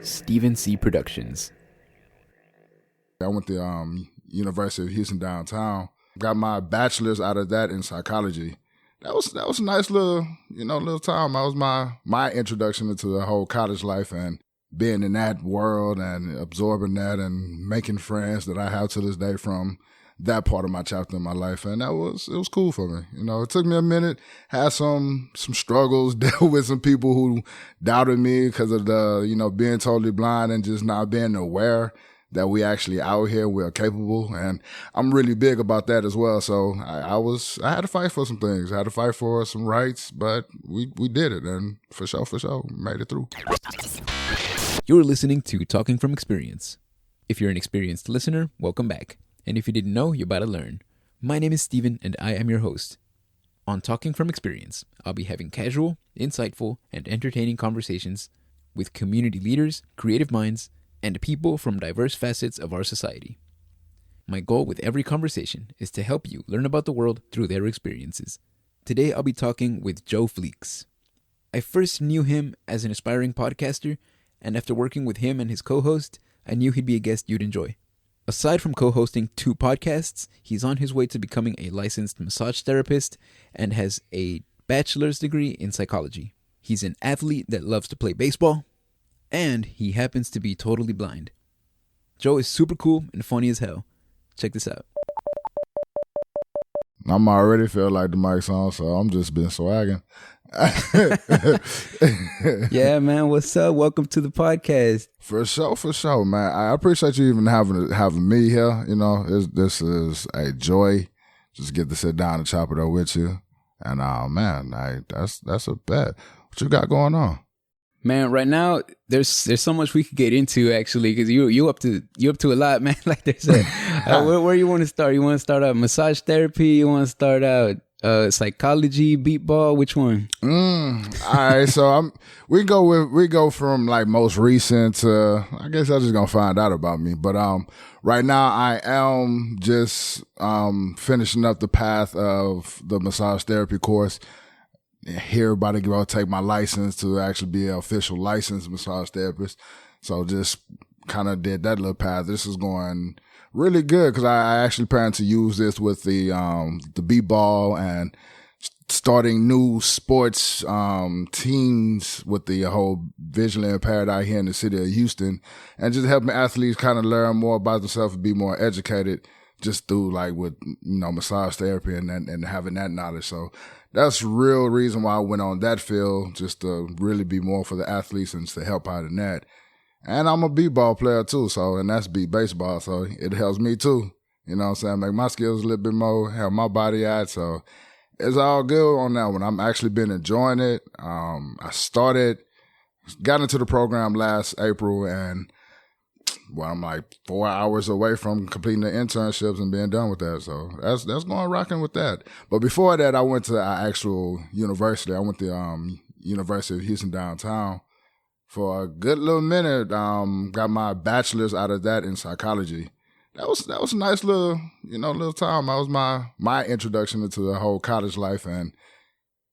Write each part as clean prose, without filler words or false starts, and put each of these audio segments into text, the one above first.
Stephen C. Productions. I went to University of Houston downtown. Got my bachelor's out of that in psychology. That was a nice little time. That was my introduction into the whole college life and being in that world and absorbing that and making friends that I have to this day from that part of my chapter in my life. And it was cool for me. It took me a minute, had some struggles, dealt with some people who doubted me because of the, being totally blind and just not being aware that we actually out here, we're capable. And I'm really big about that as well. So I had to fight for some things. I had to fight for some rights, but we did it. And for sure, made it through. You're listening to Talking from Experience. If you're an experienced listener, welcome back. And if you didn't know, you're about to learn. My name is Steven, and I am your host. On Talking from Experience, I'll be having casual, insightful, and entertaining conversations with community leaders, creative minds, and people from diverse facets of our society. My goal with every conversation is to help you learn about the world through their experiences. Today, I'll be talking with Joe Fleeks. I first knew him as an aspiring podcaster, and after working with him and his co-host, I knew he'd be a guest you'd enjoy. Aside from co-hosting 2 podcasts, he's on his way to becoming a licensed massage therapist and has a bachelor's degree in psychology. He's an athlete that loves to play baseball, and he happens to be totally blind. Joe is super cool and funny as hell. Check this out. I'm already feel like the mic's on, so I'm just been swagging. Yeah, man. What's up? Welcome to the podcast. For sure, man. I appreciate you even having me here. This is a joy. Just get to sit down and chop it up with you. And man, that's a bet. What you got going on? Man, right now there's so much we could get into actually, because you up to a lot, man. Like there's where you want to start? You want to start out massage therapy? You want to start out psychology, beat ball? Which one? All right, so we go from like most recent to, I guess I'm just gonna find out about me. But right now I am just finishing up the path of the massage therapy course. Here about to go take my license to actually be an official licensed massage therapist. So just kind of did that little path. This is going really good because I actually plan to use this with the b-ball and starting new sports teams with the whole visually impaired out here in the city of Houston, and just helping athletes kind of learn more about themselves and be more educated just through like with massage therapy and having that knowledge. So that's the real reason why I went on that field, just to really be more for the athletes and to help out in that. And I'm a b-ball player too, and that's beat baseball, so it helps me too. You know what I'm saying? Make my skills a little bit more, help my body out, so it's all good on that one. I'm actually been enjoying it. I got into the program last April, and I'm like 4 hours away from completing the internships and being done with that. So that's going rocking with that. But before that, I went to our actual university. I went to University of Houston downtown for a good little minute. Got my bachelor's out of that in psychology. That was a nice little time. That was my introduction into the whole college life and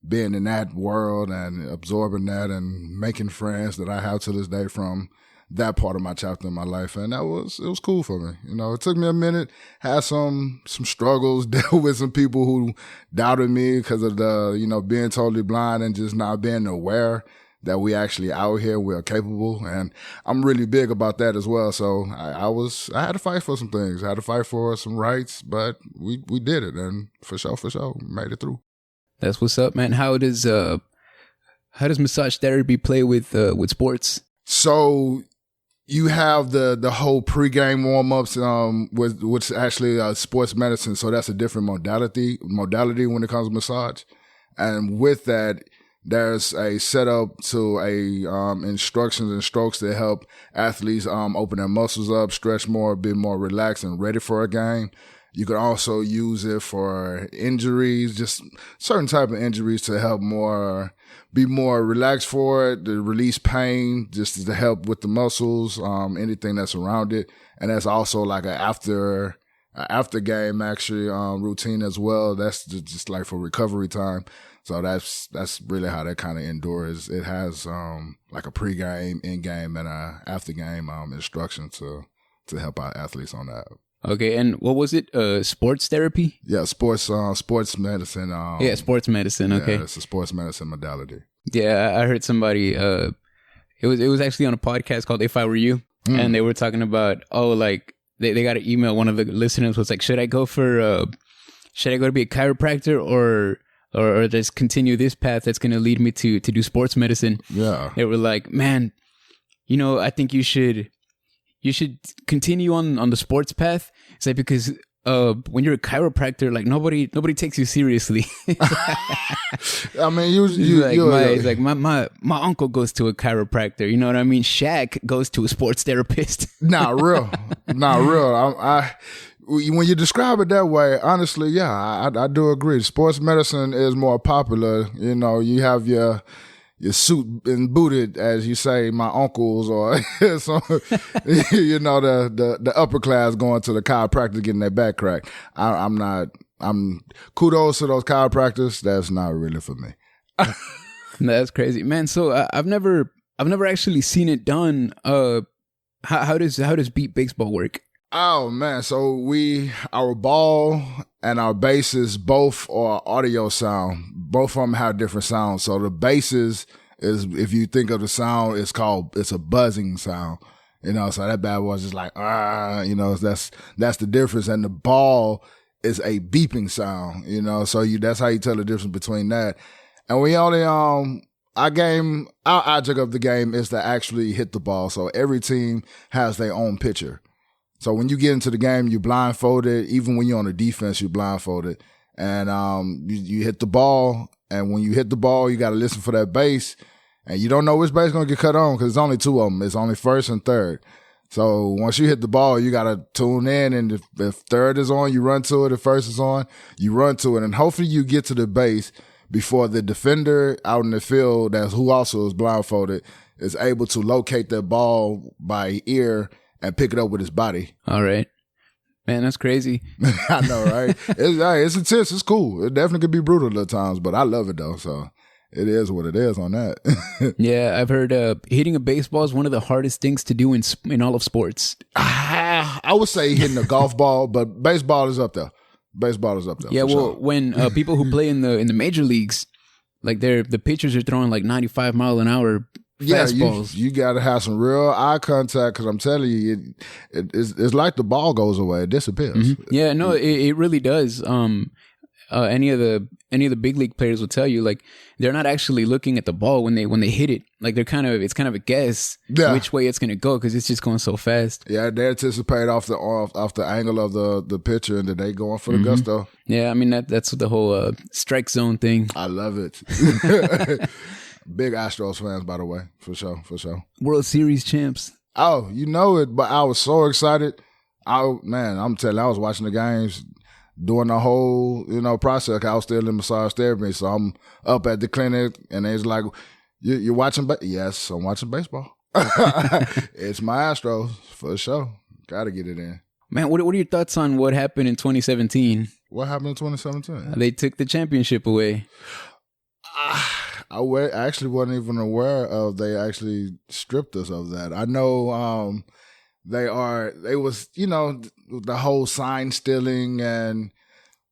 being in that world and absorbing that and making friends that I have to this day from that part of my chapter in my life. And it was cool for me. It took me a minute, had some struggles, dealt with some people who doubted me because of the, being totally blind and just not being aware that we actually out here, we're capable. And I'm really big about that as well. So I had to fight for some things. I had to fight for some rights, but we did it. And for sure, made it through. That's what's up, man. How does massage therapy play with sports? So you have the whole pregame warm-ups, which is actually sports medicine. So that's a different modality when it comes to massage. And with that, there's a setup to instructions and strokes that help athletes open their muscles up, stretch more, be more relaxed and ready for a game. You can also use it for injuries, just certain type of injuries to help be more relaxed for it, to release pain, just to help with the muscles, anything that's around it. And that's also like after game actually routine as well. That's just like for recovery time. So that's really how that kind of endures. It has like a pregame, in-game, and a after-game instruction to help out athletes on that. Okay, and what was it? Sports therapy? Yeah, sports medicine. Sports medicine. Okay, it's a sports medicine modality. Yeah, I heard somebody. It was actually on a podcast called If I Were You, and they were talking about like they got an email. One of the listeners was like, should I go to be a chiropractor or just continue this path that's going to lead me to do sports medicine? Yeah, they were like, man, I think you should continue on the sports path. It's like, because when you're a chiropractor, like nobody takes you seriously. I mean, my uncle goes to a chiropractor. You know what I mean? Shaq goes to a sports therapist. Not real. When you describe it that way, honestly, yeah, I do agree. Sports medicine is more popular. You have your suit and booted, as you say, my uncles, or so, the upper class going to the chiropractor getting their back cracked. I'm kudos to those chiropractors. That's not really for me. That's crazy, man. So I've never actually seen it done. How does beat baseball work? Oh man, so our ball and our bases both are audio sound. Both of them have different sounds. So the bases is, if you think of the sound, it's a buzzing sound. So that bad boy is just like that's the difference. And the ball is a beeping sound. So that's how you tell the difference between that. And we only our object of the game is to actually hit the ball. So every team has their own pitcher. So when you get into the game, you're blindfolded. Even when you're on the defense, you're blindfolded. And you hit the ball. And when you hit the ball, you got to listen for that base. And you don't know which base is going to get cut on because there's only two of them. It's only first and third. So once you hit the ball, you got to tune in. And if third is on, you run to it. If first is on, you run to it. And hopefully you get to the base before the defender out in the field, who also is blindfolded, is able to locate that ball by ear and pick it up with his body. All right. Man, that's crazy. I know, right? It's intense. It's cool. It definitely could be brutal at times, but I love it, though. So it is what it is on that. Yeah, I've heard hitting a baseball is one of the hardest things to do in all of sports. I would say hitting a golf ball, but baseball is up there. Yeah, well, sure. When people who play in the major leagues, like the pitchers are throwing like 95 mile an hour fastballs. You got to have some real eye contact, because I'm telling you, it's like the ball goes away, it disappears. Mm-hmm. Yeah, no, it really does. Any of the big league players will tell you, like, they're not actually looking at the ball when they hit it. Like, it's kind of a guess which way it's gonna go, because it's just going so fast. Yeah, they anticipate off the angle of the pitcher, and then they going for the gusto. Yeah, I mean that's the whole strike zone thing. I love it. Big Astros fans, by the way, for sure. World Series champs. Oh, you know it, but I was so excited. I'm telling you, I was watching the games during the whole, process. I was still in massage therapy, so I'm up at the clinic, and they's like, "You're watching?" Yes, I'm watching baseball. It's my Astros for sure. Got to get it in. Man, what are your thoughts on what happened in 2017? What happened in 2017? They took the championship away. I actually wasn't even aware of they actually stripped us of that. I know they was, the whole sign stealing,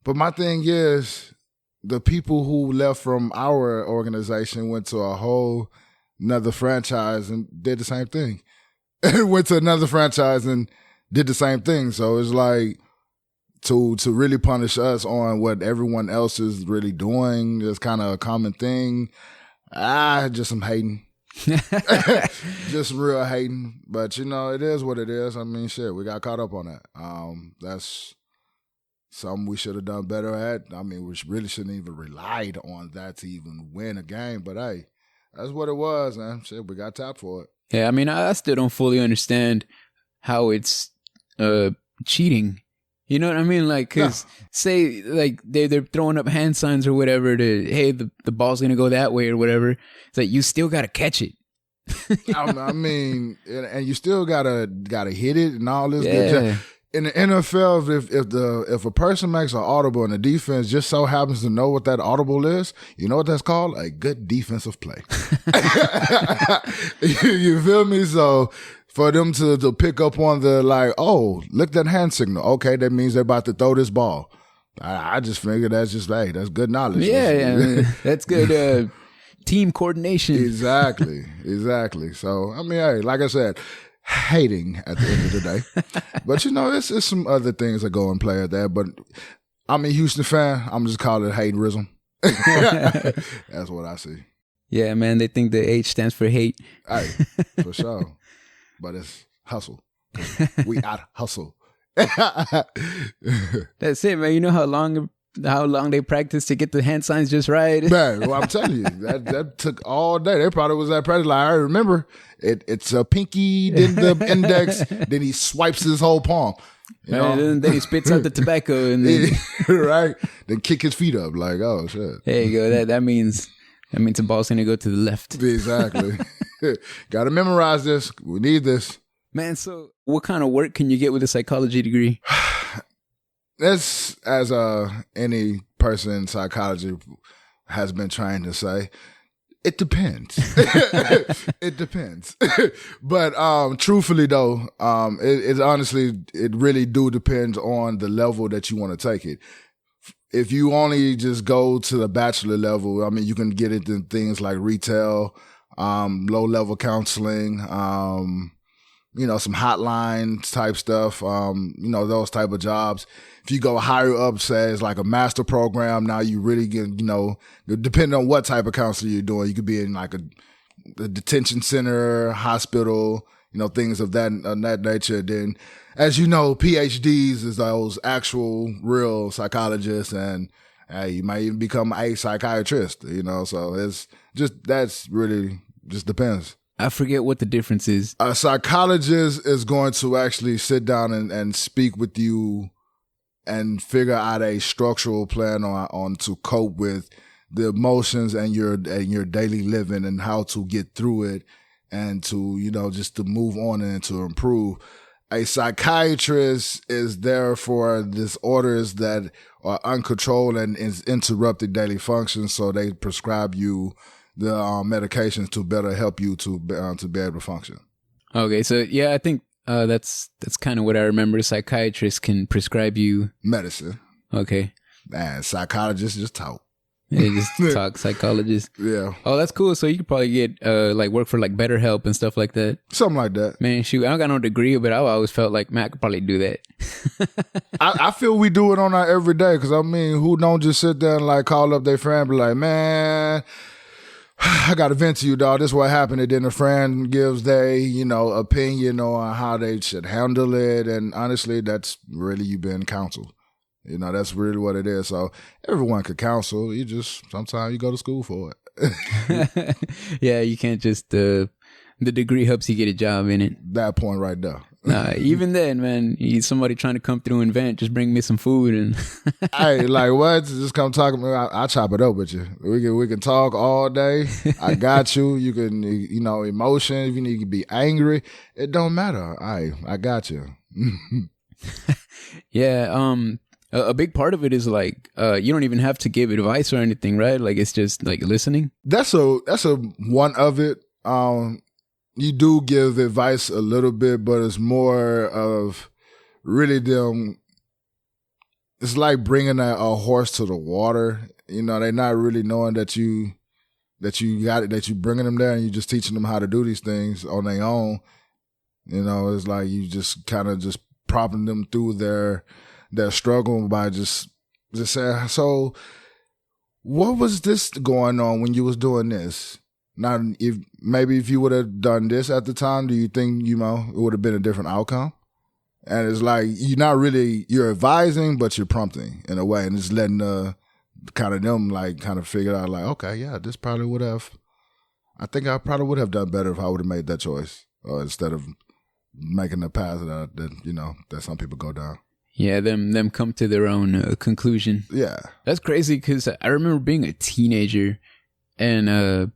but my thing is, the people who left from our organization went to a whole another franchise and did the same thing. Went to another franchise and did the same thing. So it's like, to really punish us on what everyone else is really doing is kind of a common thing. Just some hating. Just some real hating. But, it is what it is. I mean, shit, we got caught up on that. That's something we should have done better at. I mean, we really shouldn't even relied on that to even win a game. But, hey, that's what it was, man. Shit, we got tapped for it. Yeah, I mean, I still don't fully understand how it's cheating. You know what I mean? Like, because say, like, they're throwing up hand signs or whatever to, hey, the ball's going to go that way or whatever. It's like, you still got to catch it. I mean, and you still gotta hit it and all this. Yeah. in the NFL, if a person makes an audible and the defense just so happens to know what that audible is, you know what that's called? A good defensive play. You feel me? So for them to pick up on the like, oh, look at that hand signal. Okay, that means they're about to throw this ball. I just figured that's just that's good knowledge. Yeah, that's good team coordination. Exactly. So I mean, hey, like I said, hating at the end of the day. But it's some other things that go in play at that. But I'm a Houston fan. I'm just calling it haterism. That's what I see. Yeah, man, they think the H stands for hate. Hey, for sure. But it's hustle. We out hustle. That's it, man. You know how long they practice to get the hand signs just right? Man, well, I'm telling you, that took all day. They probably was at practice like, I remember it's a pinky, then the index, then he swipes his whole palm. You know? And then he spits out the tobacco and then right. Then kick his feet up like, oh shit. There you go. That means the ball's gonna go to the left. Exactly. Gotta memorize this. We need this. Man, so what kind of work can you get with a psychology degree? That's as any person in psychology has been trying to say. It depends. It depends. But truthfully though, it honestly, it really do depends on the level that you want to take it. If you only just go to the bachelor level, I mean, you can get into things like retail, low level counseling, some hotline type stuff, those type of jobs. If you go higher up, say it's like a master program, now you really get, depending on what type of counseling you're doing, you could be in like a detention center, hospital, things of that nature. Then, as you know, PhDs is those actual real psychologists, and you might even become a psychiatrist, so it's just, that's really just depends. I forget what the difference is. A psychologist is going to actually sit down and speak with you and figure out a structural plan on to cope with the emotions and your daily living and how to get through it and to, just to move on and to improve. A psychiatrist is there for disorders that are uncontrolled and is interrupted daily functions. So they prescribe you the medications to better help you to be able to function. Okay, so yeah, I think that's kind of what I remember. Psychiatrists can prescribe you medicine. Okay, and psychologists just talk. They just talk psychologists. Yeah. Oh, that's cool. So you could probably get work for like BetterHelp and stuff like that. Something like that. Man, shoot, I don't got no degree, but I always felt like, man, I could probably do that. I feel we do it on our everyday because I mean, who don't just sit there and like call up their friend and be like, man, I got to vent to you, dog. This is what happened. And then a friend gives their, opinion on how they should handle it. And honestly, that's really you being counseled. That's really what it is. So everyone could counsel. You just, sometimes you go to school for it. Yeah, you can't just, the degree helps you get a job in it. That point right there. Nah, even then, man, somebody trying to come through and vent, just bring me some food and. Hey, like what? Just come talk to me. I'll chop it up with you. We can talk all day. I got you. You can, emotion. If you need to be angry, it don't matter. I got you. Yeah. A big part of it is like you don't even have to give advice or anything, right? Like it's just like listening. That's a one of it. You do give advice a little bit, but it's more of really them. It's like bringing a horse to the water. They're not really knowing that you got it, that you bringing them there and you just teaching them how to do these things on their own. It's like you just kind of just propping them through their struggle by just saying, so what was this going on when you was doing this? Now, if you would have done this at the time, do you think, it would have been a different outcome? And it's like, you're advising, but you're prompting in a way and just letting them figure out like, okay, yeah, this probably would have, I think I probably would have done better if I would have made that choice instead of making the path that some people go down. Yeah, them come to their own conclusion. Yeah. That's crazy because I remember being a teenager and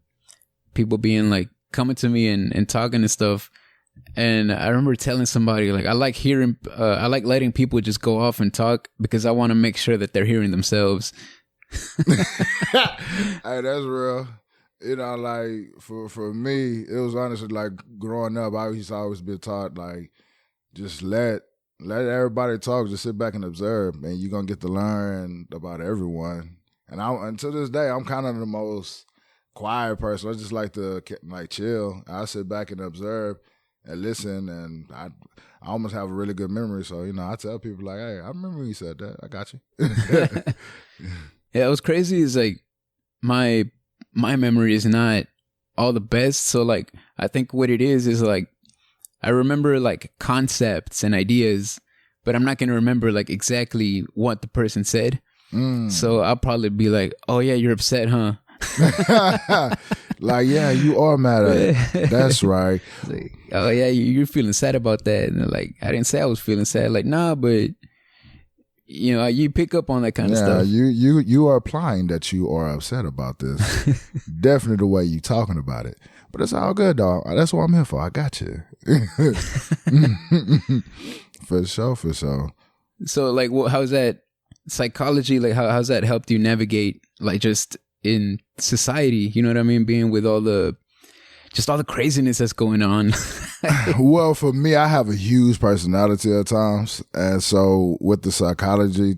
people being like coming to me and talking and stuff. And I remember telling somebody, like, I like letting people just go off and talk because I want to make sure that they're hearing themselves. Hey, that's real. You know, like for me, it was honestly like growing up, I used to always be taught like just let everybody talk, just sit back and observe, and you're gonna get to learn about everyone. And to this day, I'm kind of the most quiet person. I just like to like chill. I sit back and observe and listen, and I almost have a really good memory. So, you know, I tell people like, hey, I remember you said that. I got you. Yeah, what's crazy is like my memory is not all the best. So like I think what it is like I remember like concepts and ideas, but I'm not gonna remember like exactly what the person said. So I'll probably be like, oh yeah, you're upset, huh? Like, yeah, you are mad at it. That's right. Like, oh yeah, you're feeling sad about that. And like, I didn't say I was feeling sad. Like, nah, but you know, you pick up on that kind of stuff. You are applying that you are upset about this. Definitely the way you talking about it. But it's all good, dog. That's what I'm here for. I got you. For sure. So like, how's that psychology? Like, how's that helped you navigate, like, just in society? You know what I mean? Being with all the craziness that's going on. Well, for me, I have a huge personality at times. And so with the psychology,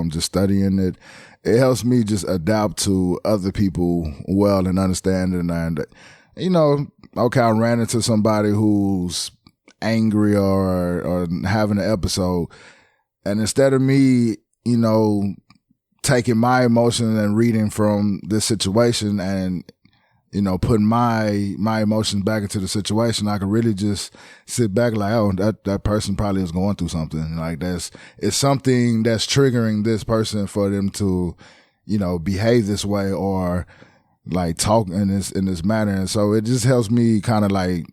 just studying it, it helps me just adapt to other people well and understanding. And, you know, okay, I ran into somebody who's angry or having an episode. And instead of me, you know, taking my emotion and reading from this situation and, you know, putting my emotions back into the situation, I could really just sit back like, oh, that person probably is going through something. Like it's something that's triggering this person for them to, you know, behave this way or like talk in this manner. And so it just helps me kind of like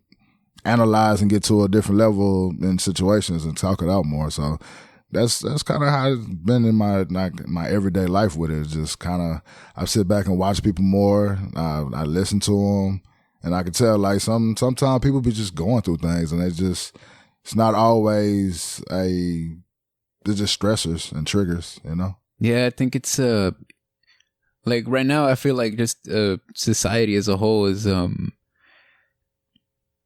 analyze and get to a different level in situations and talk it out more. So that's kind of how it's been in my everyday life with it. It's just kind of, I sit back and watch people more. I listen to them, and I can tell like sometimes people be just going through things, and it's not always they're just stressors and triggers, you know? Yeah, I think it's like right now I feel like just society as a whole is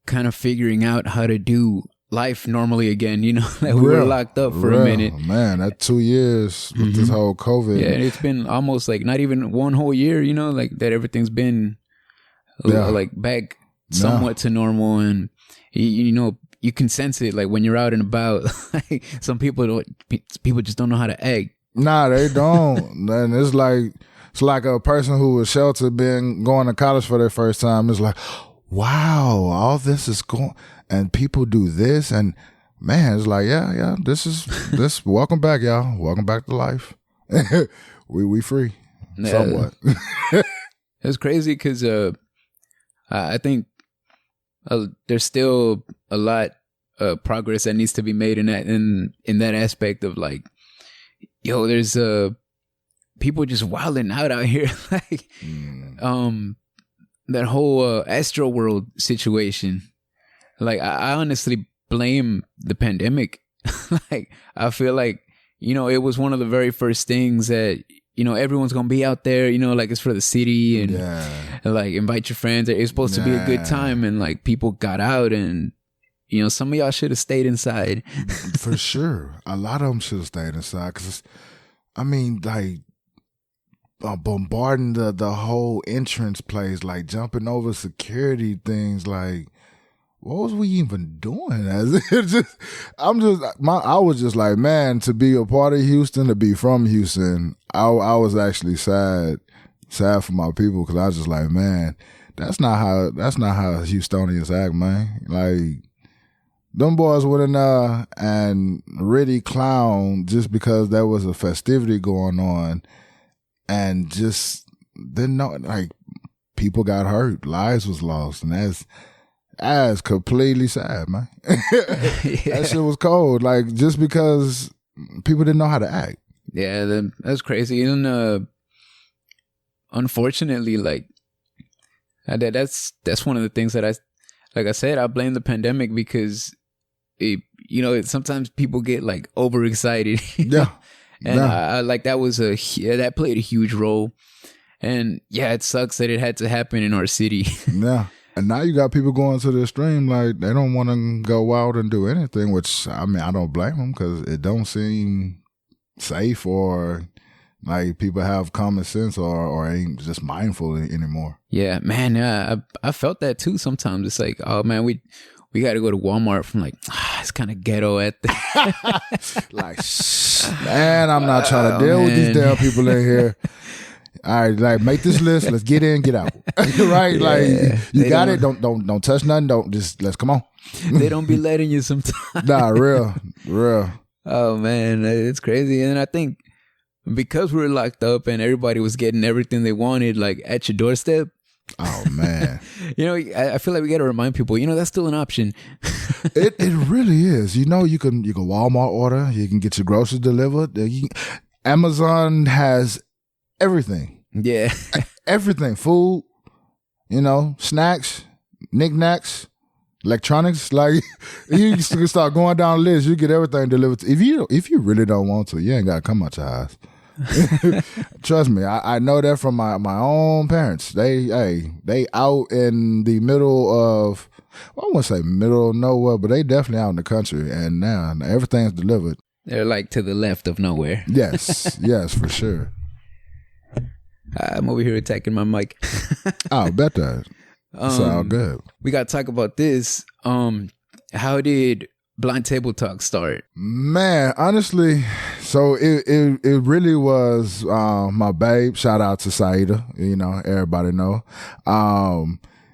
kind of figuring out how to do life normally again, you know. Like we were locked up for a minute. Man, that 2 years with this whole COVID. Yeah, it's been almost like not even one whole year, you know, like that everything's been like back somewhat to normal. And you know, you can sense it like when you're out and about. Like some people just don't know how to act. Nah, they don't. And it's like a person who was sheltered going to college for their first time. It's like, wow, all this is going, and people do this, and man, it's like, yeah, this. Welcome back, y'all. Welcome back to life. we free, somewhat. It's crazy because I think there's still a lot of progress that needs to be made in that aspect of like, yo, there's people just wilding out here, like that whole Astro World situation. Like I honestly blame the pandemic. Like I feel like, you know, it was one of the very first things that, you know, everyone's gonna be out there, you know, like it's for the city and like invite your friends. It's supposed to be a good time, and like people got out, and you know, some of y'all should have stayed inside. For sure, a lot of them should have stayed inside because, I mean, like bombarding the whole entrance place, like jumping over security things, like. What was we even doing? I was just like, man, to be a part of Houston, to be from Houston, I was actually sad for my people, because I was just like, man, that's not how Houstonians act, man. Like, them boys went in there and really clown just because there was a festivity going on, and just didn't know, like, people got hurt, lives was lost, and that's completely sad, man. That shit was cold. Like, just because people didn't know how to act. Yeah, that's crazy. And unfortunately, like, that's one of the things that like I said, I blame the pandemic because sometimes people get like overexcited. Yeah. And Yeah. I like that played a huge role. And yeah, it sucks that it had to happen in our city. Yeah. And now you got people going to the extreme, like they don't want to go out and do anything, which I mean, I don't blame them because it don't seem safe or like people have common sense or ain't just mindful anymore. Yeah, man. I felt that too sometimes. It's like, oh man, we got to go to Walmart from like, it's kind of ghetto at the like, man, I'm not trying to deal with these damn people in here. All right, like make this list. Let's get in, get out. Right? Yeah, like you got it. Don't touch nothing. Let's come on. They don't be letting you sometimes. Nah, real. Oh man, it's crazy. And I think because we were locked up and everybody was getting everything they wanted, like at your doorstep. Oh man. I feel like we got to remind people, that's still an option. It really is. You can Walmart order. You can get your groceries delivered. Amazon has everything. Yeah. Everything. Food, snacks, knickknacks, electronics. Like you can start going down the list. You get everything delivered. If you really don't want to, you ain't got to come out your house. Trust me, I know that from my own parents. They out in the middle of, I wouldn't say middle of nowhere, but they definitely out in the country, and now everything's delivered. They're like to the left of nowhere. Yes, for sure. I'm over here attacking my mic. I bet that. It's all good. We got to talk about this. How did Blind Table Talk start? Man, honestly, so it really was my babe. Shout out to Saida. Everybody know.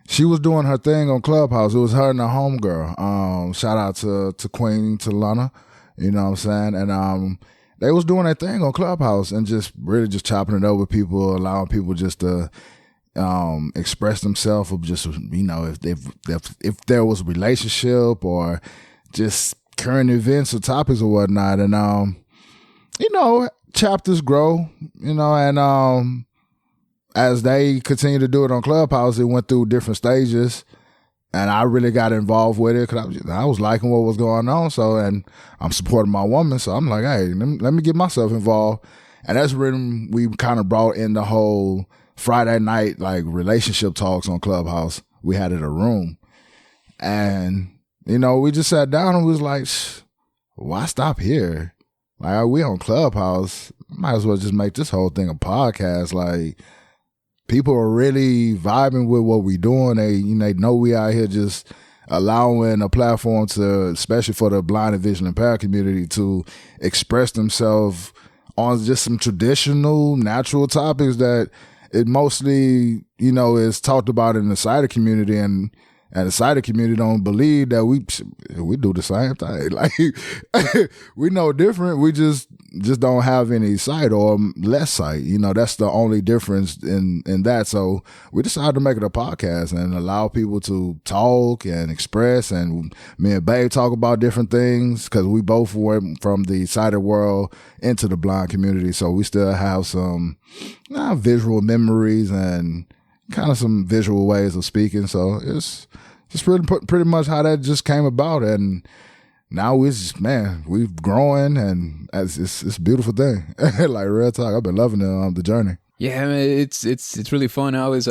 She was doing her thing on Clubhouse. It was her and her homegirl. Shout out to Queen, to Lana. You know what I'm saying? And they was doing their thing on Clubhouse and just really just chopping it up with people, allowing people just to express themselves, or just if there was a relationship or just current events or topics or whatnot. And chapters grow, and as they continue to do it on Clubhouse, it went through different stages. And I really got involved with it because I was liking what was going on. So, and I'm supporting my woman. So I'm like, hey, let me get myself involved. And that's when we kind of brought in the whole Friday night, like relationship talks on Clubhouse. We had it in a room. And, we just sat down and was like, why stop here? Like, we on Clubhouse. Might as well just make this whole thing a podcast. Like, people are really vibing with what we doing. They know we out here just allowing a platform to, especially for the blind and visually impaired community, to express themselves on just some traditional, natural topics that it mostly, is talked about in the sighted community, and the sighted community don't believe that we do the same thing. Like we know different. We just don't have any sight or less sight. That's the only difference in that. So we decided to make it a podcast and allow people to talk and express. And me and Babe talk about different things because we both went from the sighted world into the blind community. So we still have some visual memories and kind of some visual ways of speaking. So it's just pretty much how that just came about. And now we're growing, and it's a beautiful thing. Like real talk, I've been loving the journey. Yeah, man, it's really fun. I always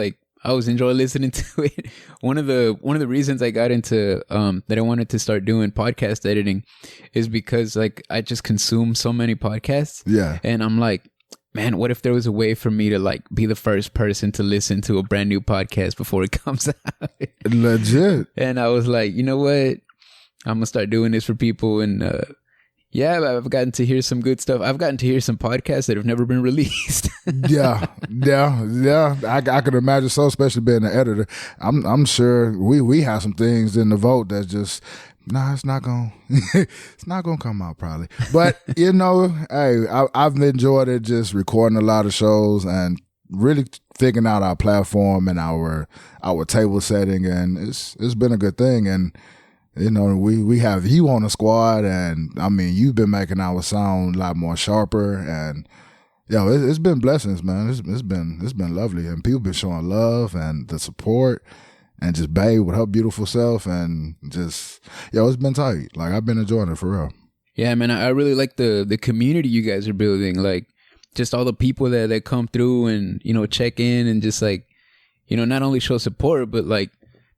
enjoy listening to it. One of the reasons I got into that I wanted to start doing podcast editing is because like I just consume so many podcasts. Yeah, and I'm like, man, what if there was a way for me to like be the first person to listen to a brand new podcast before it comes out? Legit. And I was like, you know what? I'm going to start doing this for people. And I've gotten to hear some good stuff. I've gotten to hear some podcasts that have never been released. Yeah. I could imagine so, especially being an editor. I'm sure we have some things in the vote that just, it's not gonna come out probably. But hey, I've enjoyed it, just recording a lot of shows and really figuring out our platform and our table setting, and it's been a good thing. And we have you on the squad, and I mean you've been making our sound a lot more sharper, and it's been blessings, man. It's been lovely, and people been showing love and the support. and just babe with her beautiful self, and just, it's been tight. Like, I've been enjoying it for real. Yeah, man, I really like the community you guys are building. Like, just all the people that come through and, check in and just like, not only show support, but like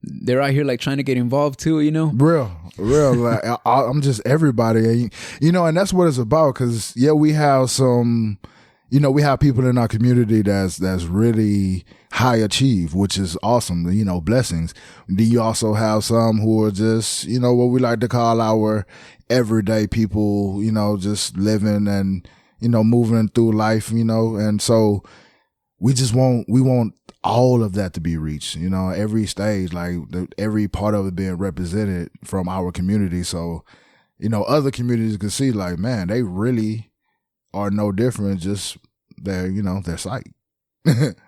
they're out here like trying to get involved too, Real. Like, I'm just everybody, and that's what it's about. Cause we have some, we have people in our community that's really high achieve, which is awesome, blessings. Then you also have some who are just, what we like to call our everyday people, just living and, moving through life, and so we want all of that to be reached, every stage, like every part of it being represented from our community. So, other communities can see like, man, they really are no different, just their sight.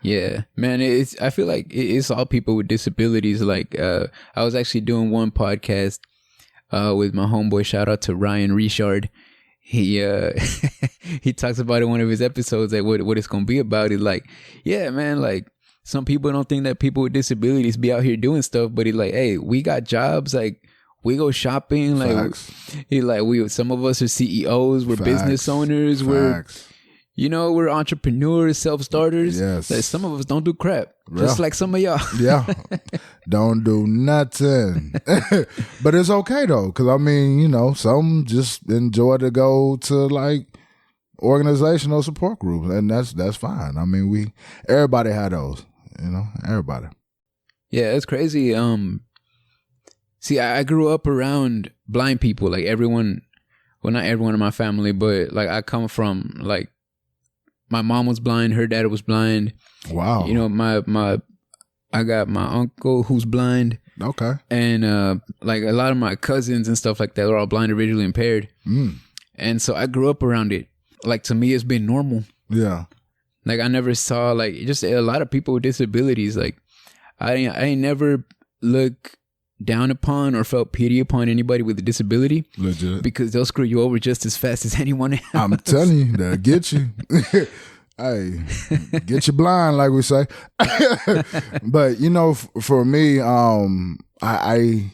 Yeah, man, I feel like it's all people with disabilities. Like, I was actually doing one podcast with my homeboy, shout out to Ryan Richard. He he talks about in one of his episodes, like what it's gonna be about is like, yeah, man, like some people don't think that people with disabilities be out here doing stuff, but he's like, hey, we got jobs, like we go shopping, like he like some of us are CEOs, we're business owners, we're entrepreneurs, self-starters. Yes. Like some of us don't do crap. Just like some of y'all. Yeah. Don't do nothing. But it's okay though, because I mean, some just enjoy to go to like organizational support groups, and that's fine. I mean, everybody had those, everybody. Yeah, it's crazy. See, I grew up around blind people, like everyone, well, not everyone in my family, but like I come from like, my mom was blind, her dad was blind. Wow. I got my uncle who's blind. Okay. And like a lot of my cousins and stuff like that are all blind or visually impaired. And so I grew up around it. Like to me, it's been normal. Yeah. Like I never saw like just a lot of people with disabilities. Like I ain't never look down upon or felt pity upon anybody with a disability. Legit. Because they'll screw you over just as fast as anyone else. I'm telling you, they'll get you. Hey, get you blind, like we say. But for me, I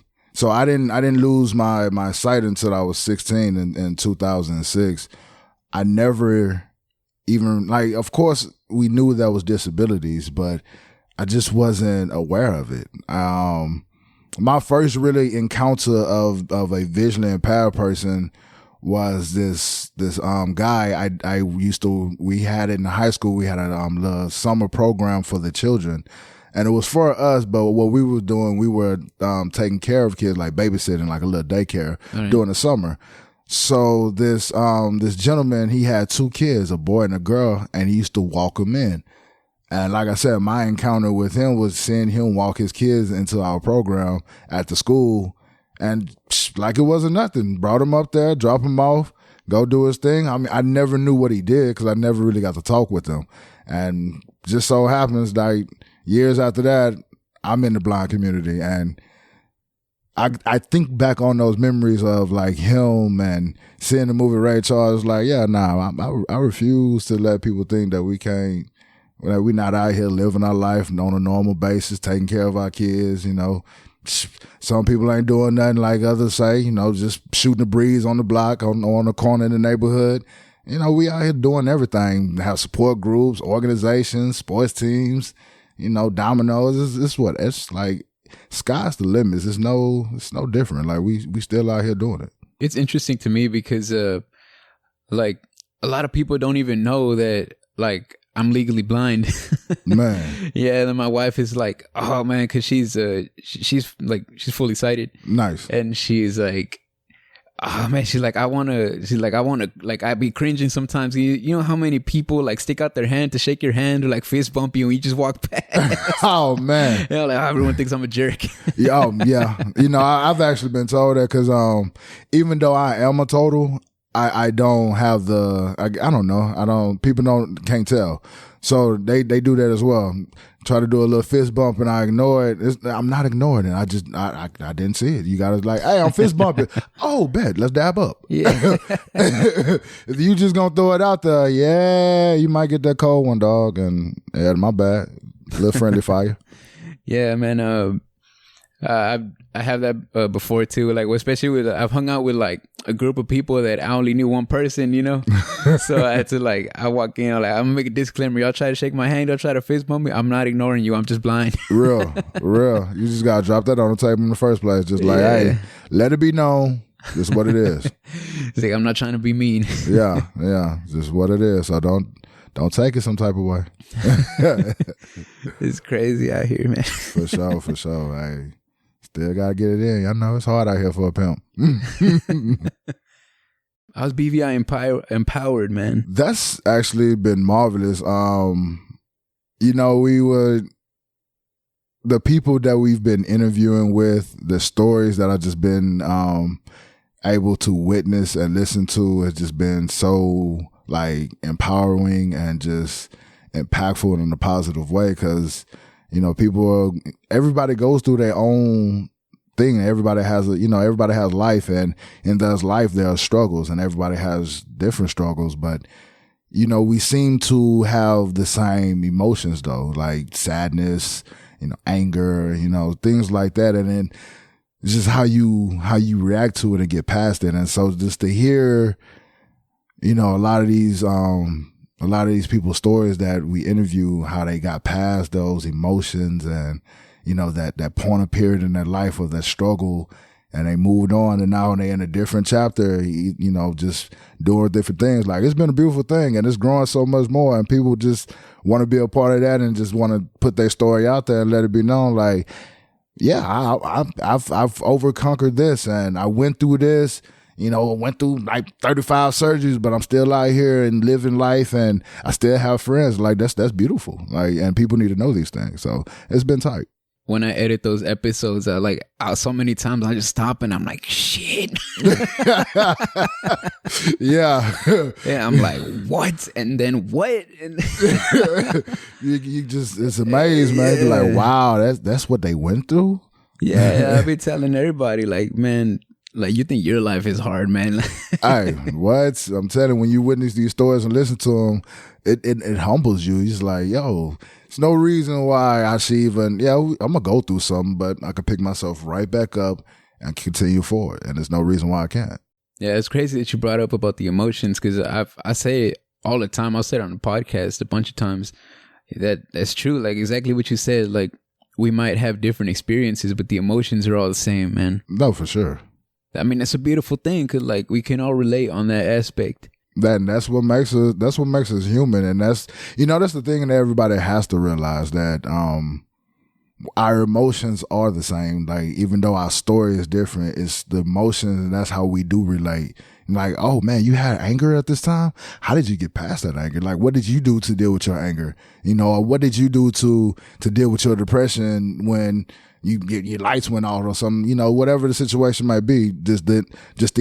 didn't lose my sight until I was 16 in 2006. I never even, like, of course we knew that was disabilities, but I just wasn't aware of it. My first really encounter of a visually impaired person was this guy we had in high school. We had a little summer program for the children, and it was for us, but what we were doing, we were taking care of kids, like babysitting, like a little daycare during the summer. So this gentleman, he had two kids, a boy and a girl, and he used to walk them in. And like I said, my encounter with him was seeing him walk his kids into our program at the school, and like it wasn't nothing. Brought him up there, drop him off, go do his thing. I mean, I never knew what he did because I never really got to talk with him. And just so happens, like years after that, I'm in the blind community, and I think back on those memories of like him and seeing the movie Ray Charles. Like, yeah, I refuse to let people think that we can't. Like, we're not out here living our life on a normal basis, taking care of our kids, Some people ain't doing nothing like others say, just shooting the breeze on the block, on the corner in the neighborhood. We out here doing everything. Have support groups, organizations, sports teams, dominoes. It's like sky's the limit. It's no different. Like we still out here doing it. It's interesting to me because like a lot of people don't even know that like I'm legally blind. Man. Yeah, and then my wife is like, oh man, because she's fully sighted. Nice. And she's like, oh man, I'd be cringing sometimes. You know how many people like stick out their hand to shake your hand or like fist bump you and you just walk past? Oh man. Like everyone thinks I'm a jerk. Yeah. I've actually been told that because even though I am a total, I don't have I don't know. People can't tell. So they do that as well. Try to do a little fist bump and I ignore it. I'm not ignoring it. I didn't see it. You gotta like, hey, I'm fist bumping. Oh, bet. Let's dab up. Yeah. If you just gonna throw it out there, yeah, you might get that cold one, dog. And yeah, my bad. A little friendly fire. Yeah, man. I have that before too. Like, especially with I've hung out with like a group of people that I only knew one person, you know. So I had to like I walk in, I'm like, I'm gonna make a disclaimer. Y'all try to shake my hand, y'all try to fist bump me. I'm not ignoring you. I'm just blind. real. You just gotta drop that on the table in the first place. Just like, hey, let it be known. This is what it is. It's like I'm not trying to be mean. yeah. Just what it is. So don't take it some type of way. It's crazy out here, man. For sure. Hey, still gotta get it in. I know it's hard out here for a pimp. How's BVI empowered, man? That's actually been marvelous. You know, the people that we've been interviewing with, the stories that I've just been able to witness and listen to has just been so like empowering and just impactful in a positive way. Cause, you know, everybody goes through their own thing. Everybody has life, and in that life there are struggles, and everybody has different struggles. But, you know, we seem to have the same emotions though, like sadness, you know, anger, you know, things like that. And then it's just how you react to it and get past it. And so just to hear, you know, a lot of these people's stories that we interview, how they got past those emotions and, you know, that point of period in their life of that struggle, and they moved on, and now they're in a different chapter, you know, just doing different things. Like, it's been a beautiful thing, and it's growing so much more, and people just want to be a part of that and just want to put their story out there and let it be known. Like, yeah, I've overconquered this, and I went through this. You know, I went through like 35 surgeries, but I'm still out here and living life, and I still have friends. Like, that's beautiful. Like, and people need to know these things. So it's been tight. When I edit those episodes, so many times I just stop and I'm like, shit. Yeah. Yeah, I'm like, what? And then what? And you just, it's amazing, man. You're like, wow, that's what they went through. Yeah, I be telling everybody, like, man, like, you think your life is hard, man. Hey, what? I'm telling you, when you witness these stories and listen to them, it humbles you. It's like, yo, there's no reason why I should even, I'm going to go through something, but I can pick myself right back up and continue forward. And there's no reason why I can't. Yeah, it's crazy that you brought up about the emotions, because I say it all the time. I'll say it on the podcast a bunch of times. That's true. Like, exactly what you said. Like, we might have different experiences, but the emotions are all the same, man. No, for sure. I mean, that's a beautiful thing, because like we can all relate on that aspect. That's what makes us human. And that's the thing that everybody has to realize, that our emotions are the same. Like, even though our story is different, it's the emotions, and that's how we do relate. Like, oh man, you had anger at this time? How did you get past that anger? Like, what did you do to deal with your anger? You know, or what did you do to deal with your depression when your lights went out or something, you know, whatever the situation might be, just the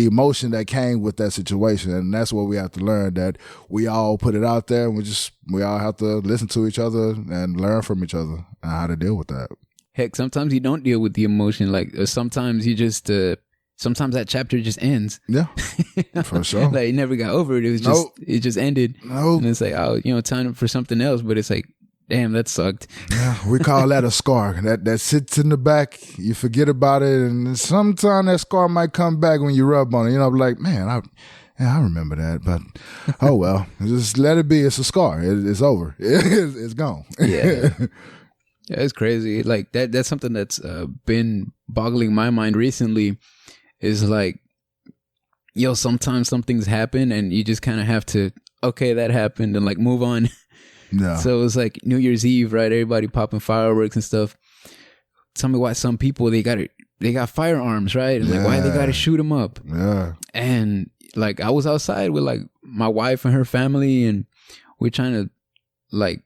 emotion that came with that situation. And that's what we have to learn, that we all put it out there, and we all have to listen to each other and learn from each other and how to deal with that. Heck, sometimes you don't deal with the emotion. Like, sometimes you just, sometimes that chapter just ends. Yeah, for sure. Like, you never got over it. It was it just ended. And it's like, oh, you know, time for something else. But it's like, damn, that sucked. Yeah, we call that a scar. That sits in the back. You forget about it, and sometimes that scar might come back when you rub on it. You know, like, man, I remember that, but oh well, just let it be. It's a scar. It's over. It's gone. Yeah, it's crazy. Like that's something that's been boggling my mind recently. Is like, yo, sometimes some things happen, and you just kind of have to, okay, that happened, and like move on. Yeah. So it was like New Year's Eve, right? Everybody popping fireworks and stuff. Tell me why some people, they got firearms, right? And like, why they got to shoot them up? Yeah. And like, I was outside with like my wife and her family, and we're trying to like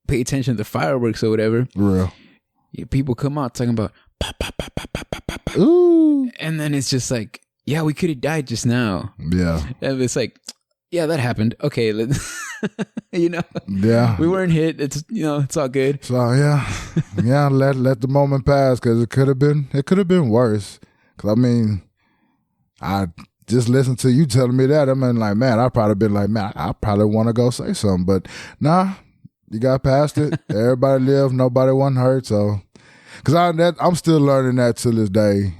pay attention to the fireworks or whatever. Real. Yeah, people come out talking about pop, pop, pop, pop, pop, pop, pop. Ooh. And then it's just like, yeah, we could have died just now. Yeah. And it's like, yeah, that happened. Okay, you know. Yeah, we weren't hit. It's, you know, it's all good. So yeah, let the moment pass, because it could have been worse. Because I mean, I just listened to you telling me that. I mean, like, man, I probably been like, man, I probably want to go say something, but nah, you got past it. Everybody lived. Nobody wasn't hurt. So Cause I'm still learning that to this day.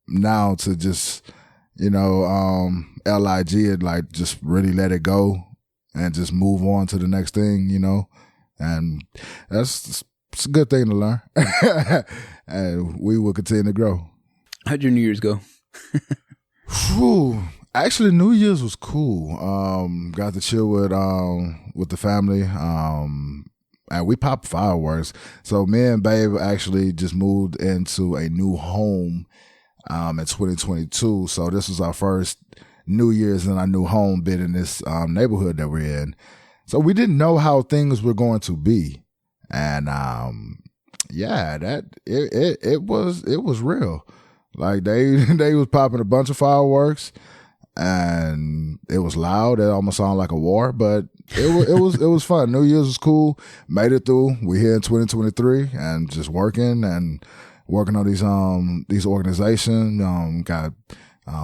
Now to just, LIG it, like just really let it go and just move on to the next thing, and it's a good thing to learn. And we will continue to grow. How'd your New Year's go? Whew. Actually, New Year's was cool. Got to chill with the family. And we popped fireworks. So me and Babe actually just moved into a new home in 2022. So this was our first New Year's in our new home been in this neighborhood that we're in. So we didn't know how things were going to be. And it was real. Like they was popping a bunch of fireworks and it was loud. It almost sounded like a war, but it was fun. New Year's was cool. Made it through. We're here in 2023 and just working on these organizations. Got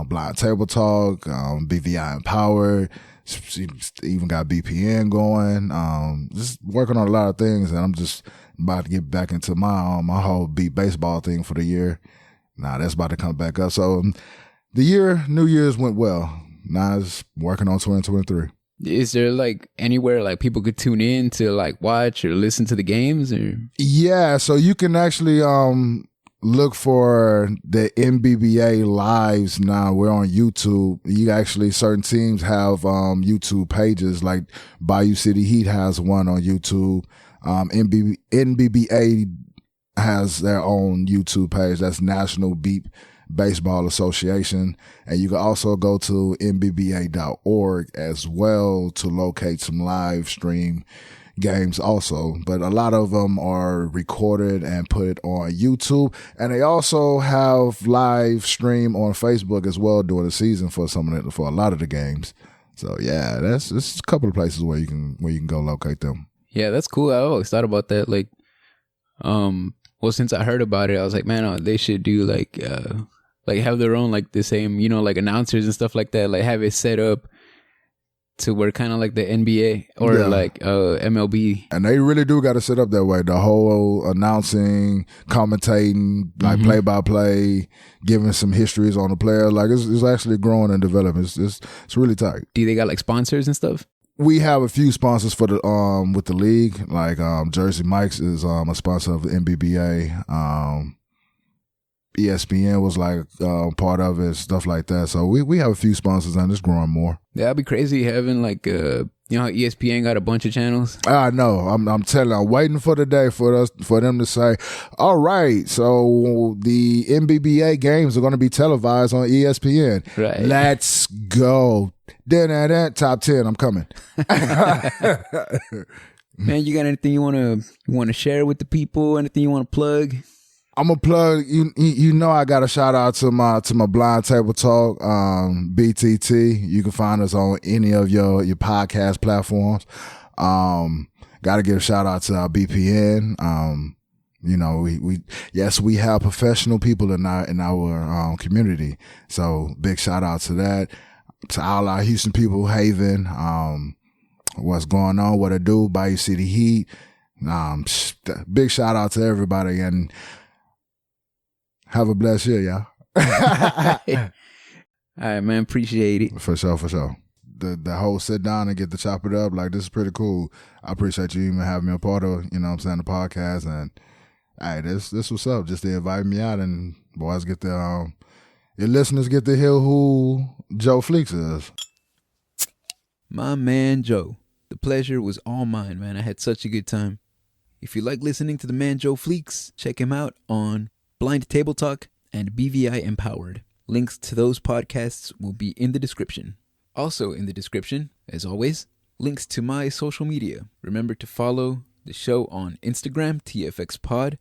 Blind Table Talk, BVI Empowered. Even got BPN going. Just working on a lot of things, and I'm just about to get back into my whole beat baseball thing for the year. Now that's about to come back up. So the New Year's went well. Now it's working on 2023. Is there like anywhere like people could tune in to like watch or listen to the games or? Yeah, so you can actually look for the NBBA lives now. We're on YouTube. Certain teams have YouTube pages, like Bayou City Heat has one on YouTube. NBBA has their own YouTube page. That's National Beat Baseball Association. And you can also go to nbba.org as well to locate some live stream games also. But a lot of them are recorded and put on YouTube. And they also have live stream on Facebook as well during the season for a lot of the games. So yeah, it's a couple of places where you can go locate them. Yeah, that's cool. I always thought about that. Like, well, since I heard about it, I was like, man, they should do like have their own, like the same, like announcers and stuff like that. Like have it set up to where kind of like the NBA or like MLB. And they really do got to set up that way. The whole announcing, commentating, like play-by-play, giving some histories on the player. Like it's actually growing and developing. It's really tight. Do they got like sponsors and stuff? We have a few sponsors for the with the league. Like Jersey Mike's is a sponsor of the NBBA. ESPN was like part of it, stuff like that. So we have a few sponsors and it's growing more. That'd be crazy having like how ESPN got a bunch of channels. I know. I'm telling you, I'm waiting for the day for them to say, all right, so the NBBA games are going to be televised on ESPN. Right. Let's go. Then top 10, I'm coming. Man, you got anything you want to share with the people? Anything you want to plug? I'm gonna plug. I got a shout out to my Blind Table Talk, BTT. You can find us on any of your podcast platforms. Got to give a shout out to our BPN. We have professional people in our community. So big shout out to that. To all our Houston people, Haven. What's going on? What it do? Bayou City Heat. Big shout out to everybody and. Have a blessed year, y'all. All right, man. Appreciate it. For sure. The whole sit down and get to chop it up, like, this is pretty cool. I appreciate you even having me a part of, the podcast. And, hey, this what's up. Just to invite me out and boys get the, your listeners get to hear who Joe Fleeks is. My man, Joe. The pleasure was all mine, man. I had such a good time. If you like listening to the man Joe Fleeks, check him out on Blind Table Talk and BVI Empowered. Links to those podcasts will be in the description. Also in the description, as always, links to my social media. Remember to follow the show on Instagram, TFXPod,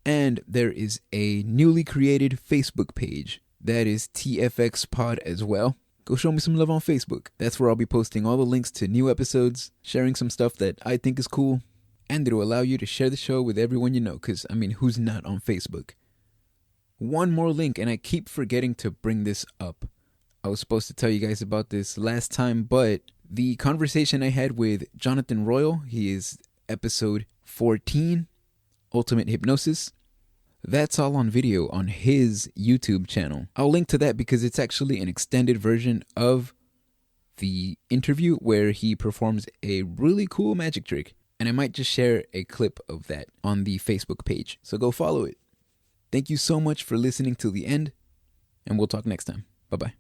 and there is a newly created Facebook page that is TFXPod as well. Go show me some love on Facebook. That's where I'll be posting all the links to new episodes, sharing some stuff that I think is cool, and it'll allow you to share the show with everyone you know, because, who's not on Facebook? One more link, and I keep forgetting to bring this up. I was supposed to tell you guys about this last time, but the conversation I had with Jonathan Royal, he is episode 14, Ultimate Hypnosis. That's all on video on his YouTube channel. I'll link to that because it's actually an extended version of the interview where he performs a really cool magic trick. And I might just share a clip of that on the Facebook page. So go follow it. Thank you so much for listening till the end, and we'll talk next time. Bye-bye.